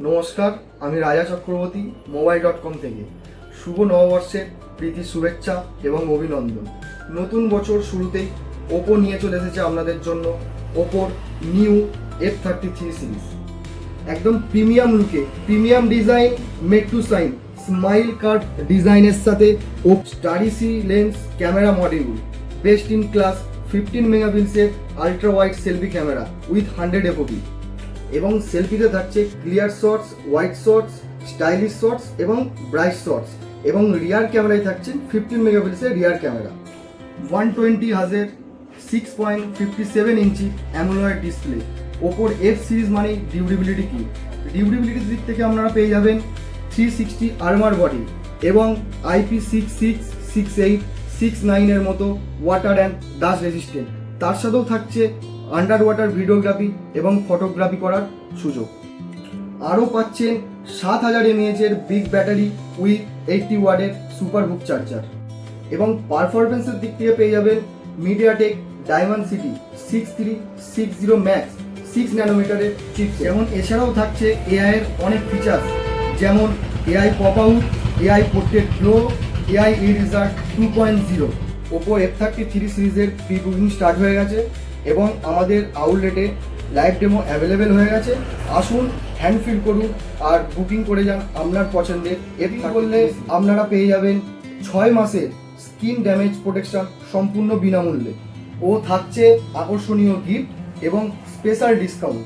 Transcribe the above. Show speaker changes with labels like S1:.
S1: নমস্কার, আমি রাজা চক্রবর্তী মোবাইল.com থেকে। শুভ নববর্ষের প্রীতি শুভেচ্ছা এবং অভিনন্দন। নতুন বছর শুরুতেই ওপো নিয়ে চলে এসেছে আপনাদের জন্য ওপোর নিউ F33 সিরিজ। একদম প্রিমিয়াম লুকে, premium design, made to shine, smile curve ডিজাইনের সাথে ও স্টাডিসি lens camera module, best in class 15 মেগাপিক্সেলের ultra wide selfie camera with 100 FOV এবং সেলফিতে থাকছে clear shots, wide shots, stylish shots এবং ব্রাইট শটস এবং রিয়ার ক্যামেরায় থাকছে 15 মেগাপিক্সেলের রিয়ার ক্যামেরা। 120 হাজের 6.57 ইঞ্চি অ্যামোলেড ডিসপ্লে। ওপোর F সিরিজ মানে ডিউরেবিলিটি কি? ডিউরেবিলিটির দিক থেকে আপনারা পেয়ে যাবেন 360 আর্মার বডি এবং IP66, 68, 69 এর মতো ওয়াটার অ্যান্ড ডাস্ট রেজিস্ট্যান্ট। তার সাথেও থাকছে আন্ডার ওয়াটার ভিডিওগ্রাফি এবং ফটোগ্রাফি করার সুযোগ। আরও পাচ্ছেন 7000 mAh এর বিগ ব্যাটারি উইথ 80 ওয়াটের সুপার বুক চার্জার এবং পারফরমেন্সের দিক থেকে পেয়ে যাবেন মিডিয়াটেক ডায়মন্ডসিটি 6360 ম্যাক্স 6 ন্যানোমিটারের চিপ। যেমন এছাড়াও থাকছে এআই এর অনেক ফিচার্স, যেমন AI pop out, AI portrait glow, AI eraser 2.0। Oppo F33 সিরিজের প্রি বুকিং স্টার্ট হয়ে গেছে এবং আমাদের আউটলেটে লাইভ ডেমো অ্যাভেলেবেল হয়ে গেছে। আসুন, হ্যান্ড ফিল করুন আর বুকিং করে যান আপনার পছন্দের। এটি করলে আপনারা পেয়ে যাবেন 6 মাসের স্কিন ড্যামেজ প্রোটেকশন সম্পূর্ণ বিনামূল্যে ও থাকছে আকর্ষণীয় গিফট এবং স্পেশাল ডিসকাউন্ট।